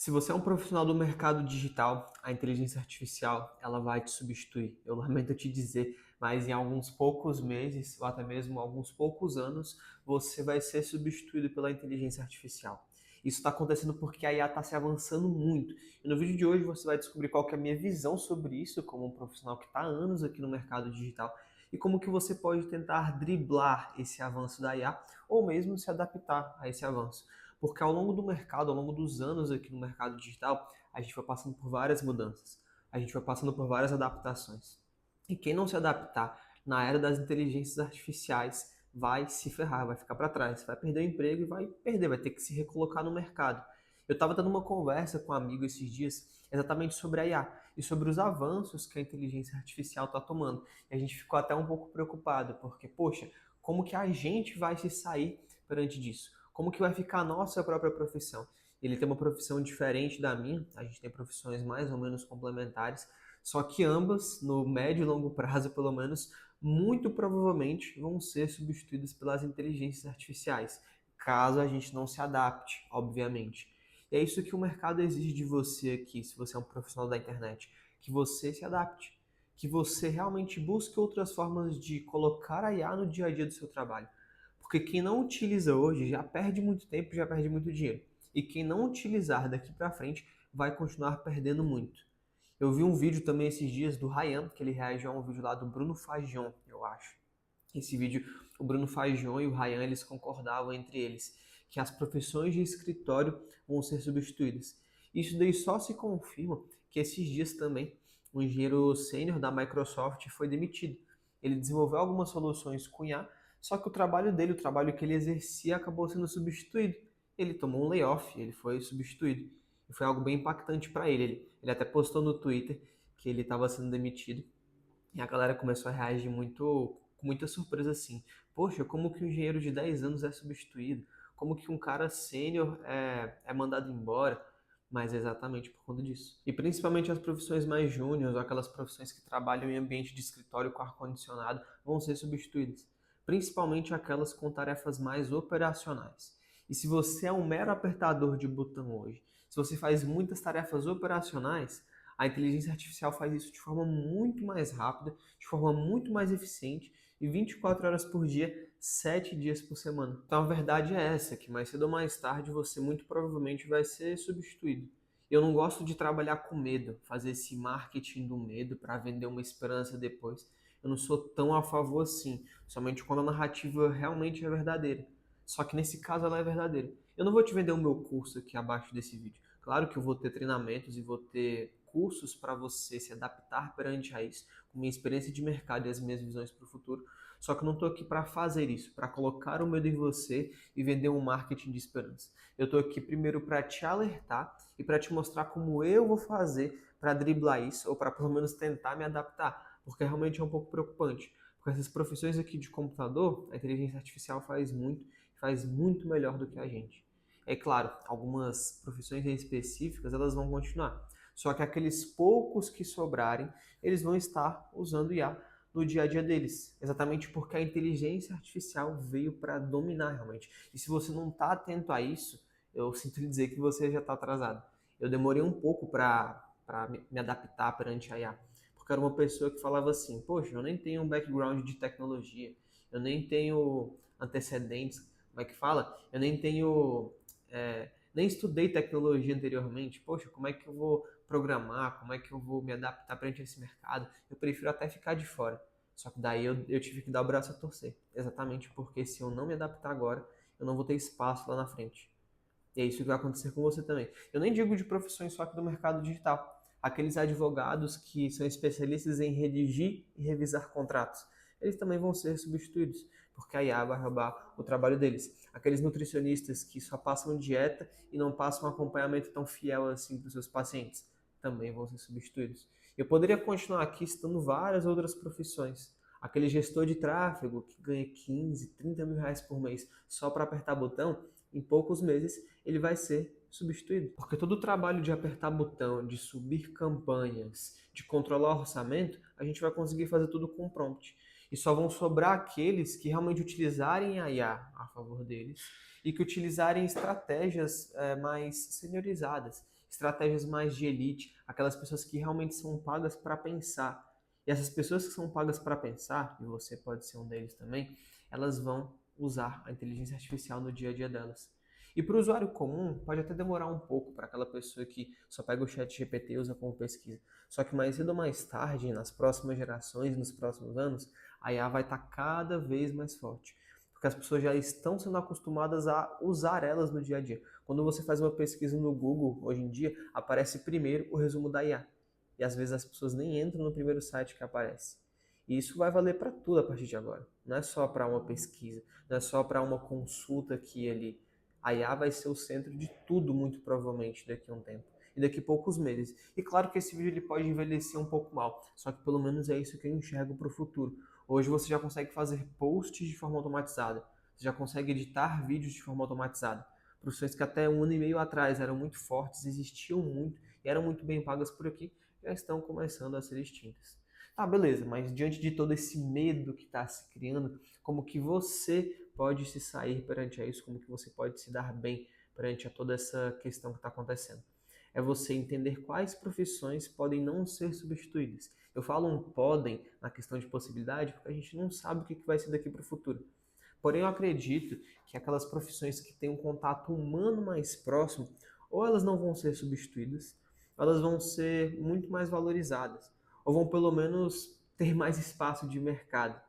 Se você é um profissional do mercado digital, a inteligência artificial, ela vai te substituir. Eu lamento te dizer, mas em alguns poucos meses, ou até mesmo alguns poucos anos, você vai ser substituído pela inteligência artificial. Isso está acontecendo porque a IA está se avançando muito. E no vídeo de hoje você vai descobrir qual que é a minha visão sobre isso, como um profissional que está há anos aqui no mercado digital, e como que você pode tentar driblar esse avanço da IA, ou mesmo se adaptar a esse avanço. Porque ao longo do mercado, ao longo dos anos aqui no mercado digital, a gente vai passando por várias mudanças, a gente vai passando por várias adaptações. E quem não se adaptar na era das inteligências artificiais vai se ferrar, vai ficar para trás, vai perder o emprego e vai perder, vai ter que se recolocar no mercado. Eu estava tendo uma conversa com um amigo esses dias exatamente sobre a IA e sobre os avanços que a inteligência artificial está tomando. E a gente ficou até um pouco preocupado, porque, poxa, como que a gente vai se sair perante disso? Como que vai ficar a nossa própria profissão? Ele tem uma profissão diferente da minha, a gente tem profissões mais ou menos complementares, só que ambas, no médio e longo prazo pelo menos, muito provavelmente vão ser substituídas pelas inteligências artificiais, caso a gente não se adapte, obviamente. E é isso que o mercado exige de você aqui, se você é um profissional da internet, que você se adapte, que você realmente busque outras formas de colocar a IA no dia a dia do seu trabalho. Porque quem não utiliza hoje já perde muito tempo, já perde muito dinheiro. E quem não utilizar daqui para frente vai continuar perdendo muito. Eu vi um vídeo também esses dias do Ryan, que ele reagiu a um vídeo lá do Bruno Fajon, eu acho. Esse vídeo, o Bruno Fajon e o Ryan, eles concordavam entre eles que as profissões de escritório vão ser substituídas. Isso daí só se confirma que esses dias também o engenheiro sênior da Microsoft foi demitido. Ele desenvolveu algumas soluções com IA, só que o trabalho dele, o trabalho que ele exercia, acabou sendo substituído. Ele tomou um layoff, ele foi substituído. E foi algo bem impactante para ele. Ele até postou no Twitter que ele estava sendo demitido. E a galera começou a reagir muito, com muita surpresa assim. Poxa, como que um engenheiro de 10 anos é substituído? Como que um cara sênior é mandado embora? Mas é exatamente por conta disso. E principalmente as profissões mais júniores, aquelas profissões que trabalham em ambiente de escritório com ar-condicionado, vão ser substituídas. Principalmente aquelas com tarefas mais operacionais. E se você é um mero apertador de botão hoje, se você faz muitas tarefas operacionais, a inteligência artificial faz isso de forma muito mais rápida, de forma muito mais eficiente e 24 horas por dia, 7 dias por semana. Então a verdade é essa, que mais cedo ou mais tarde você muito provavelmente vai ser substituído. Eu não gosto de trabalhar com medo, fazer esse marketing do medo para vender uma esperança depois. Eu não sou tão a favor assim, somente quando a narrativa realmente é verdadeira. Só que nesse caso ela é verdadeira. Eu não vou te vender o meu curso aqui abaixo desse vídeo. Claro que eu vou ter treinamentos e vou ter cursos para você se adaptar perante a isso, com minha experiência de mercado e as minhas visões para o futuro. Só que eu não estou aqui para fazer isso, para colocar o medo em você e vender um marketing de esperança. Eu estou aqui primeiro para te alertar e para te mostrar como eu vou fazer para driblar isso, ou para pelo menos tentar me adaptar, porque realmente é um pouco preocupante. Porque essas profissões aqui de computador, a inteligência artificial faz muito melhor do que a gente. É claro, algumas profissões específicas elas vão continuar. Só que aqueles poucos que sobrarem, eles vão estar usando IA no dia a dia deles. Exatamente porque a inteligência artificial veio para dominar realmente. E se você não está atento a isso, eu sinto lhe dizer que você já está atrasado. Eu demorei um pouco para me adaptar perante a IA. Porque era uma pessoa que falava assim: poxa, eu nem tenho um background de tecnologia, eu nem tenho antecedentes, como é que fala? Eu nem tenho. Nem estudei tecnologia anteriormente. Poxa, como é que eu vou programar? Como é que eu vou me adaptar perante esse mercado? Eu prefiro até ficar de fora. Só que daí eu tive que dar o braço a torcer. Exatamente porque se eu não me adaptar agora, eu não vou ter espaço lá na frente. E é isso que vai acontecer com você também. Eu nem digo de profissões só que do mercado digital. Aqueles advogados que são especialistas em redigir e revisar contratos, eles também vão ser substituídos, porque a IA vai roubar o trabalho deles. Aqueles nutricionistas que só passam dieta e não passam um acompanhamento tão fiel assim para os seus pacientes, também vão ser substituídos. Eu poderia continuar aqui citando várias outras profissões. Aquele gestor de tráfego que ganha 15, 30 mil reais por mês só para apertar botão, em poucos meses ele vai ser substituído. Porque todo o trabalho de apertar botão, de subir campanhas, de controlar o orçamento, a gente vai conseguir fazer tudo com prompt. E só vão sobrar aqueles que realmente utilizarem a IA a favor deles e que utilizarem estratégias mais seniorizadas. estratégias mais de elite, aquelas pessoas que realmente são pagas para pensar. E essas pessoas que são pagas para pensar, e você pode ser um deles também, elas vão usar a inteligência artificial no dia a dia delas. E para o usuário comum, pode até demorar um pouco para aquela pessoa que só pega o chat GPT e usa como pesquisa. Só que mais cedo ou mais tarde, nas próximas gerações, nos próximos anos, a IA vai estar cada vez mais forte. Porque as pessoas já estão sendo acostumadas a usar elas no dia a dia. Quando você faz uma pesquisa no Google, hoje em dia, aparece primeiro o resumo da IA. E às vezes as pessoas nem entram no primeiro site que aparece. E isso vai valer para tudo a partir de agora. Não é só para uma pesquisa, não é só para uma consulta que ele. A IA vai ser o centro de tudo, muito provavelmente, daqui a um tempo. E daqui a poucos meses. E claro que esse vídeo ele pode envelhecer um pouco mal, só que pelo menos é isso que eu enxergo para o futuro. Hoje você já consegue fazer posts de forma automatizada, você já consegue editar vídeos de forma automatizada. Profissões que até um ano e meio atrás eram muito fortes, existiam muito e eram muito bem pagas por aqui, já estão começando a ser extintas. Tá, beleza, mas diante de todo esse medo que está se criando, como que você pode se sair perante a isso, como que você pode se dar bem perante a toda essa questão que está acontecendo? É você entender quais profissões podem não ser substituídas. Eu falo um podem na questão de possibilidade porque a gente não sabe o que vai ser daqui para o futuro. Porém, eu acredito que aquelas profissões que têm um contato humano mais próximo, ou elas não vão ser substituídas, ou elas vão ser muito mais valorizadas, ou vão pelo menos ter mais espaço de mercado.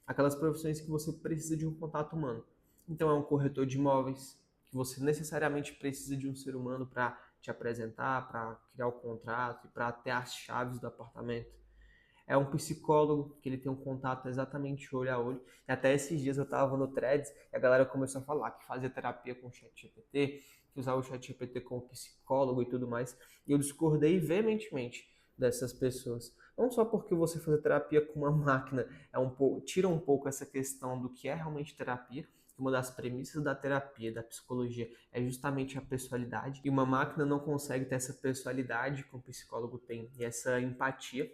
Aquelas profissões que você precisa de um contato humano. Então, é um corretor de imóveis, que você necessariamente precisa de um ser humano para te apresentar, para criar o contrato e para ter as chaves do apartamento. É um psicólogo que ele tem um contato exatamente olho a olho. E até esses dias eu estava no Threads e a galera começou a falar que fazia terapia com o ChatGPT, que usava o ChatGPT como psicólogo e tudo mais. E eu discordei veementemente dessas pessoas. Não só porque você fazer terapia com uma máquina é um pouco, tira um pouco essa questão do que é realmente terapia. Uma das premissas da terapia, da psicologia, é justamente a pessoalidade. E uma máquina não consegue ter essa pessoalidade que o psicólogo tem e essa empatia.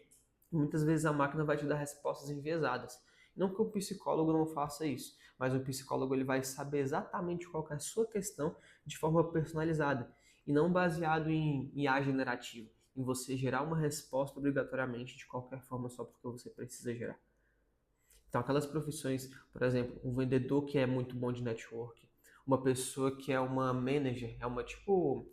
Muitas vezes a máquina vai te dar respostas enviesadas. Não que o psicólogo não faça isso, mas o psicólogo ele vai saber exatamente qual que é a sua questão de forma personalizada e não baseado em IA generativo, em você gerar uma resposta obrigatoriamente de qualquer forma só porque você precisa gerar. Então, aquelas profissões, por exemplo, um vendedor que é muito bom de network, uma pessoa que é uma manager, é uma tipo,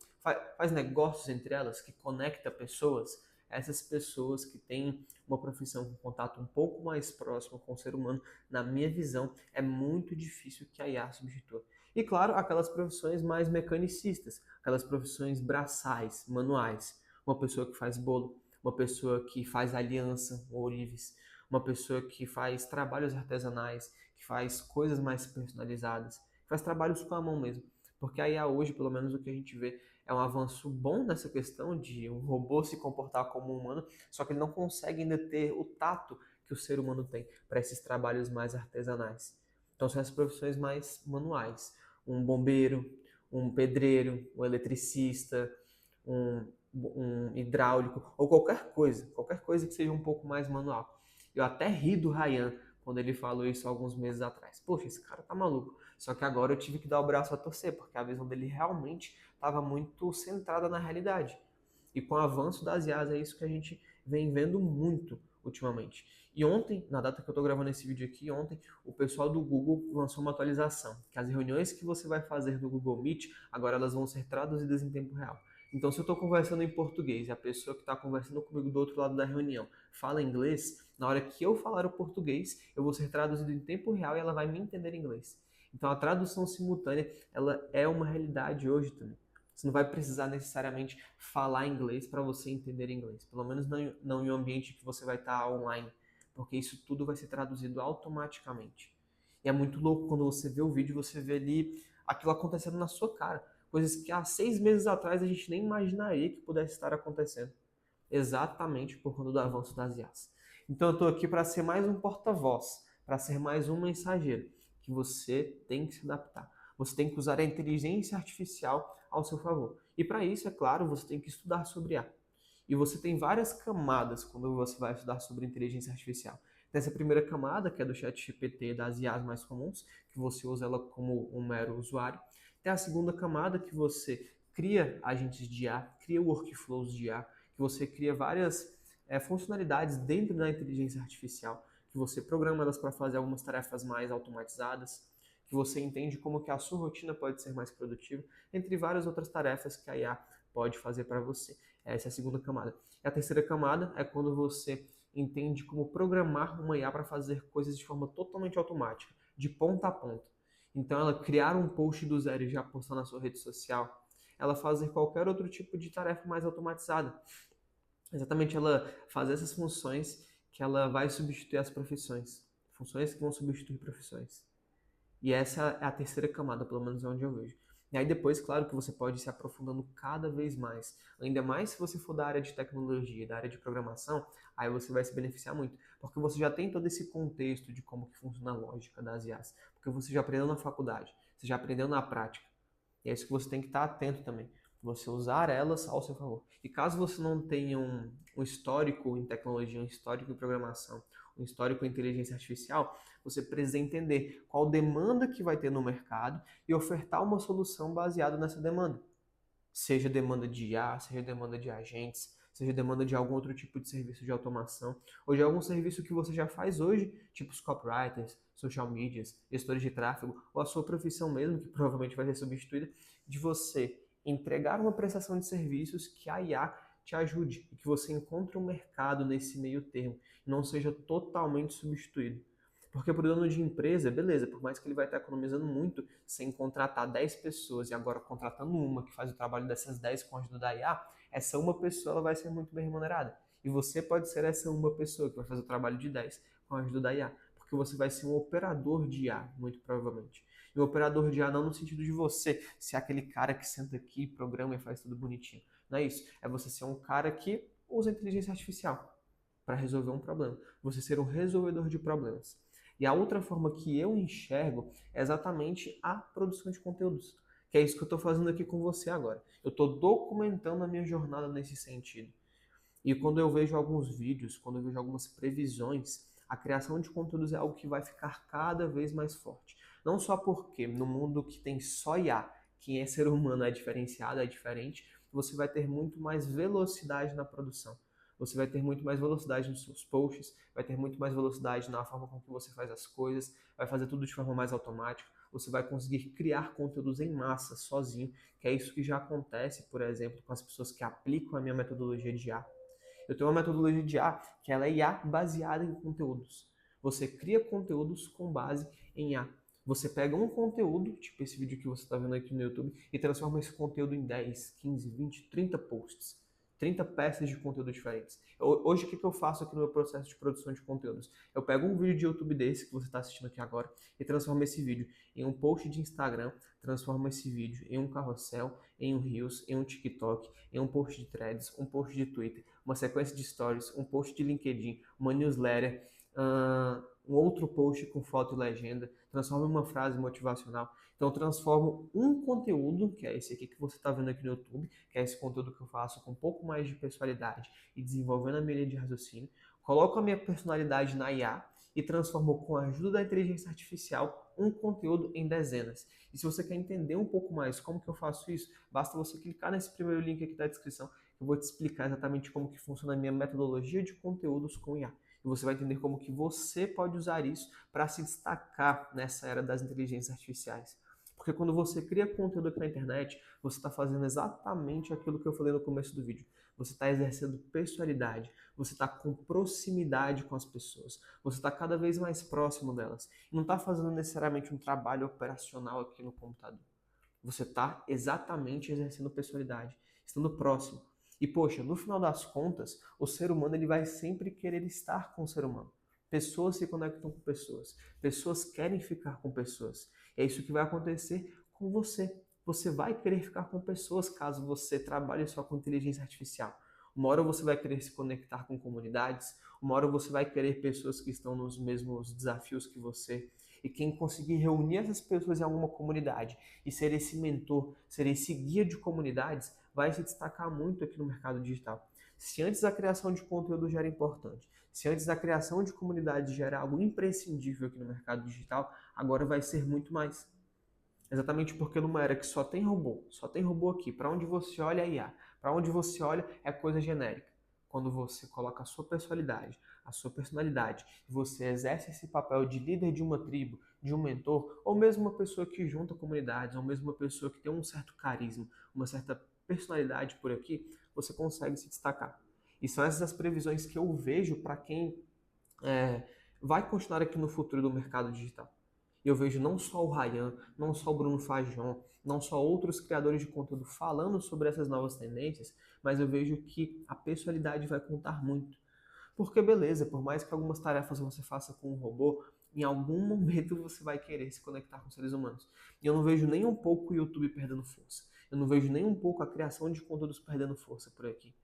faz negócios entre elas, que conecta pessoas, essas pessoas que têm uma profissão com contato um pouco mais próximo com o ser humano, na minha visão, é muito difícil que a IA substitua. E claro, aquelas profissões mais mecanicistas, aquelas profissões braçais, manuais, uma pessoa que faz bolo, uma pessoa que faz aliança, ourives, uma pessoa que faz trabalhos artesanais, que faz coisas mais personalizadas, que faz trabalhos com a mão mesmo. Porque a IA hoje, pelo menos o que a gente vê, é um avanço bom nessa questão de um robô se comportar como um humano, só que ele não consegue ainda ter o tato que o ser humano tem para esses trabalhos mais artesanais. Então são as profissões mais manuais. Um bombeiro, um pedreiro, um eletricista, um hidráulico, ou qualquer coisa que seja um pouco mais manual. Eu até ri do Ryan quando ele falou isso alguns meses atrás. Poxa, esse cara tá maluco. Só que agora eu tive que dar o braço a torcer, porque a visão dele realmente estava muito centrada na realidade. E com o avanço das IAs é isso que a gente vem vendo muito ultimamente. E ontem, na data que eu estou gravando esse vídeo aqui, ontem, o pessoal do Google lançou uma atualização, que as reuniões que você vai fazer no Google Meet, agora elas vão ser traduzidas em tempo real. Então, se eu estou conversando em português e a pessoa que está conversando comigo do outro lado da reunião fala inglês, na hora que eu falar o português, eu vou ser traduzido em tempo real e ela vai me entender em inglês. Então, a tradução simultânea, ela é uma realidade hoje também. Você não vai precisar necessariamente falar inglês para você entender inglês. Pelo menos não em um ambiente que você vai estar online, porque isso tudo vai ser traduzido automaticamente. E é muito louco quando você vê o vídeo, você vê ali aquilo acontecendo na sua cara. Coisas que há 6 meses atrás a gente nem imaginaria que pudesse estar acontecendo. Exatamente por conta do avanço das IAs. Então eu estou aqui para ser mais um porta-voz, para ser mais um mensageiro, que você tem que se adaptar. Você tem que usar a inteligência artificial ao seu favor. E para isso, é claro, você tem que estudar sobre IA. E você tem várias camadas quando você vai estudar sobre inteligência artificial. Tem essa primeira camada, que é do ChatGPT, das IAs mais comuns, que você usa ela como um mero usuário. Tem a segunda camada, que você cria agentes de IA, cria workflows de IA, que você cria várias funcionalidades dentro da inteligência artificial, que você programa elas para fazer algumas tarefas mais automatizadas, que você entende como que a sua rotina pode ser mais produtiva, entre várias outras tarefas que a IA pode fazer para você. Essa é a segunda camada. E a terceira camada é quando você entende como programar uma IA para fazer coisas de forma totalmente automática, de ponta a ponta. Então, ela criar um post do zero e já postar na sua rede social, ela fazer qualquer outro tipo de tarefa mais automatizada. Exatamente, ela fazer essas funções que ela vai substituir as profissões. Funções que vão substituir profissões. E essa é a terceira camada, pelo menos é onde eu vejo. E aí depois, claro que você pode ir se aprofundando cada vez mais. Ainda mais se você for da área de tecnologia, da área de programação, aí você vai se beneficiar muito. Porque você já tem todo esse contexto de como que funciona a lógica das IAs. Porque você já aprendeu na faculdade, você já aprendeu na prática. E é isso que você tem que estar atento também. Você usar elas ao seu favor. E caso você não tenha um histórico em tecnologia, um histórico em programação, um histórico em inteligência artificial, você precisa entender qual demanda que vai ter no mercado e ofertar uma solução baseada nessa demanda. Seja demanda de IA, seja demanda de agentes, seja demanda de algum outro tipo de serviço de automação, ou de algum serviço que você já faz hoje, tipo os copywriters, social medias, gestores de tráfego, ou a sua profissão mesmo, que provavelmente vai ser substituída, de você entregar uma prestação de serviços que a IA te ajude e que você encontre um mercado nesse meio termo, e não seja totalmente substituído. Porque para o dono de empresa, beleza, por mais que ele vai estar economizando muito sem contratar 10 pessoas e agora contratando uma que faz o trabalho dessas 10 com a ajuda da IA, essa uma pessoa ela vai ser muito bem remunerada. E você pode ser essa uma pessoa que vai fazer o trabalho de 10 com a ajuda da IA, porque você vai ser um operador de IA, muito provavelmente. E um operador de IA não no sentido de você ser aquele cara que senta aqui, programa e faz tudo bonitinho. Não é isso. É você ser um cara que usa inteligência artificial para resolver um problema. Você ser um resolvedor de problemas. E a outra forma que eu enxergo é exatamente a produção de conteúdos. Que é isso que eu estou fazendo aqui com você agora. Eu estou documentando a minha jornada nesse sentido. E quando eu vejo alguns vídeos, quando eu vejo algumas previsões, a criação de conteúdos é algo que vai ficar cada vez mais forte. Não só porque no mundo que tem só IA, quem é ser humano é diferenciado, é diferente, você vai ter muito mais velocidade na produção. Você vai ter muito mais velocidade nos seus posts, vai ter muito mais velocidade na forma com que você faz as coisas, vai fazer tudo de forma mais automática, você vai conseguir criar conteúdos em massa sozinho, que é isso que já acontece, por exemplo, com as pessoas que aplicam a minha metodologia de IA. Eu tenho uma metodologia de IA que ela é IA baseada em conteúdos. Você cria conteúdos com base em IA. Você pega um conteúdo, tipo esse vídeo que você está vendo aqui no YouTube, e transforma esse conteúdo em 10, 15, 20, 30 posts. 30 peças de conteúdo diferentes. Hoje, o que eu faço aqui no meu processo de produção de conteúdos? Eu pego um vídeo de YouTube desse que você está assistindo aqui agora e transformo esse vídeo em um post de Instagram, transformo esse vídeo em um carrossel, em um Reels, em um TikTok, em um post de Threads, um post de Twitter, uma sequência de Stories, um post de LinkedIn, uma newsletter, um outro post com foto e legenda, transformo em uma frase motivacional. Então, eu transformo um conteúdo, que é esse aqui que você está vendo aqui no YouTube, que é esse conteúdo que eu faço com um pouco mais de personalidade e desenvolvendo a minha linha de raciocínio, coloco a minha personalidade na IA e transformo com a ajuda da inteligência artificial um conteúdo em dezenas. E se você quer entender um pouco mais como que eu faço isso, basta você clicar nesse primeiro link aqui da descrição, que eu vou te explicar exatamente como que funciona a minha metodologia de conteúdos com IA. E você vai entender como que você pode usar isso para se destacar nessa era das inteligências artificiais. Porque quando você cria conteúdo aqui na internet, você está fazendo exatamente aquilo que eu falei no começo do vídeo. Você está exercendo pessoalidade, você está com proximidade com as pessoas, você está cada vez mais próximo delas. E não está fazendo necessariamente um trabalho operacional aqui no computador. Você está exatamente exercendo pessoalidade, estando próximo. E poxa, no final das contas, o ser humano ele vai sempre querer estar com o ser humano. Pessoas se conectam com pessoas, pessoas querem ficar com pessoas. É isso que vai acontecer com você. Você vai querer ficar com pessoas caso você trabalhe só com inteligência artificial. Uma hora você vai querer se conectar com comunidades, uma hora você vai querer pessoas que estão nos mesmos desafios que você. E quem conseguir reunir essas pessoas em alguma comunidade e ser esse mentor, ser esse guia de comunidades, vai se destacar muito aqui no mercado digital. Se antes a criação de conteúdo já era importante, se antes a criação de comunidade já era algo imprescindível aqui no mercado digital, agora vai ser muito mais. Exatamente porque numa era que só tem robô aqui, para onde você olha é IA, para onde você olha é coisa genérica. Quando você coloca a sua personalidade, e você exerce esse papel de líder de uma tribo, de um mentor, ou mesmo uma pessoa que junta comunidades, ou mesmo uma pessoa que tem um certo carisma, uma certa personalidade por aqui, você consegue se destacar. E são essas as previsões que eu vejo para quem é, vai continuar aqui no futuro do mercado digital. E eu vejo não só o Ryan, não só o Bruno Fajon, não só outros criadores de conteúdo falando sobre essas novas tendências, mas eu vejo que a pessoalidade vai contar muito. Porque beleza, por mais que algumas tarefas você faça com um robô, em algum momento você vai querer se conectar com seres humanos. E eu não vejo nem um pouco o YouTube perdendo força. Eu não vejo nem um pouco a criação de conteúdos perdendo força por aqui.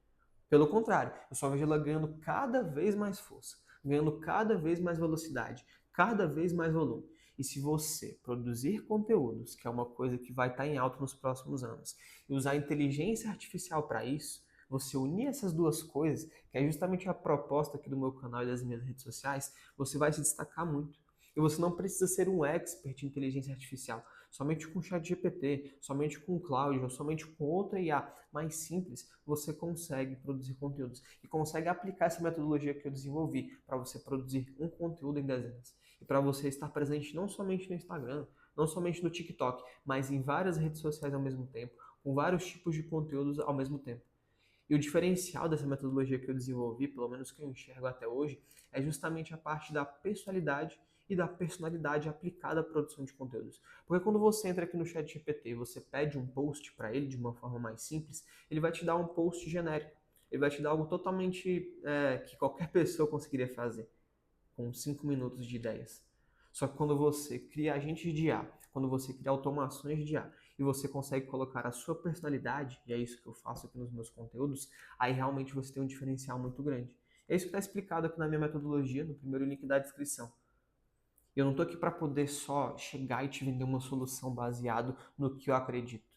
Pelo contrário, eu só vejo ela ganhando cada vez mais força, ganhando cada vez mais velocidade, cada vez mais volume. E se você produzir conteúdos, que é uma coisa que vai estar em alta nos próximos anos, e usar a inteligência artificial para isso, você unir essas duas coisas, que é justamente a proposta aqui do meu canal e das minhas redes sociais, você vai se destacar muito. E você não precisa ser um expert em inteligência artificial. Somente com o ChatGPT, somente com o Claude, ou somente com outra IA mais simples, você consegue produzir conteúdos e consegue aplicar essa metodologia que eu desenvolvi para você produzir um conteúdo em dezenas. E para você estar presente não somente no Instagram, não somente no TikTok, mas em várias redes sociais ao mesmo tempo, com vários tipos de conteúdos ao mesmo tempo. E o diferencial dessa metodologia que eu desenvolvi, pelo menos que eu enxergo até hoje, é justamente a parte da pessoalidade e da personalidade aplicada à produção de conteúdos. Porque quando você entra aqui no chat GPT e você pede um post para ele de uma forma mais simples, ele vai te dar um post genérico. Ele vai te dar algo totalmente que qualquer pessoa conseguiria fazer, com 5 minutos de ideias. Só que quando você cria agentes de IA, quando você cria automações de IA e você consegue colocar a sua personalidade, e é isso que eu faço aqui nos meus conteúdos, aí realmente você tem um diferencial muito grande. É isso que está explicado aqui na minha metodologia, no primeiro link da descrição. Eu não estou aqui para poder só chegar e te vender uma solução baseado no que eu acredito.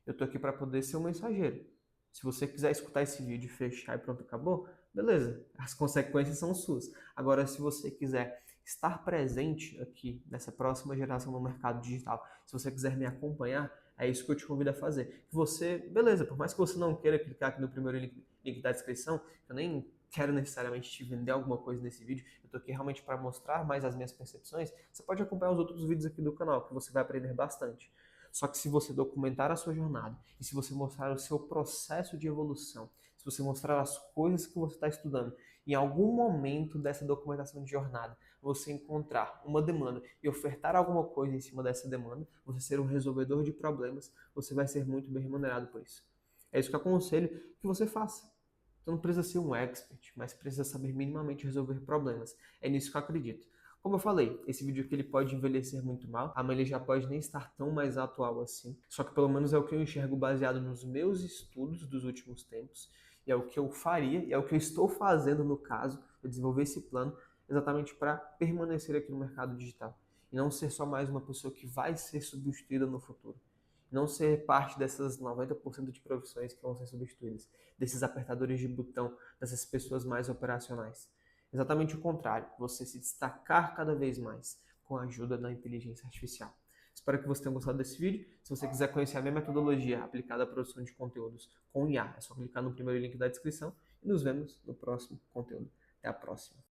Eu estou aqui para poder ser um mensageiro. Se você quiser escutar esse vídeo, fechar e pronto, acabou, beleza. As consequências são suas. Agora, se você quiser estar presente aqui nessa próxima geração no mercado digital, se você quiser me acompanhar, é isso que eu te convido a fazer. Você, beleza, por mais que você não queira clicar aqui no primeiro link da descrição, eu nem quero necessariamente te vender alguma coisa nesse vídeo, eu tô aqui realmente para mostrar mais as minhas percepções, você pode acompanhar os outros vídeos aqui do canal, que você vai aprender bastante. Só que se você documentar a sua jornada, e se você mostrar o seu processo de evolução, se você mostrar as coisas que você está estudando, em algum momento dessa documentação de jornada, você encontrar uma demanda e ofertar alguma coisa em cima dessa demanda, você ser um resolvedor de problemas, você vai ser muito bem remunerado por isso. É isso que eu aconselho que você faça. Você não precisa ser um expert, mas precisa saber minimamente resolver problemas. É nisso que eu acredito. Como eu falei, esse vídeo aqui ele pode envelhecer muito mal, amanhã ele já pode nem estar tão mais atual assim. Só que pelo menos é o que eu enxergo baseado nos meus estudos dos últimos tempos, e é o que eu faria, e é o que eu estou fazendo no caso, eu desenvolver esse plano exatamente para permanecer aqui no mercado digital. E não ser só mais uma pessoa que vai ser substituída no futuro. Não ser parte dessas 90% de profissões que vão ser substituídas, desses apertadores de botão, dessas pessoas mais operacionais. Exatamente o contrário, você se destacar cada vez mais com a ajuda da inteligência artificial. Espero que você tenha gostado desse vídeo. Se você quiser conhecer a minha metodologia aplicada à produção de conteúdos com IA, é só clicar no primeiro link da descrição e nos vemos no próximo conteúdo. Até a próxima.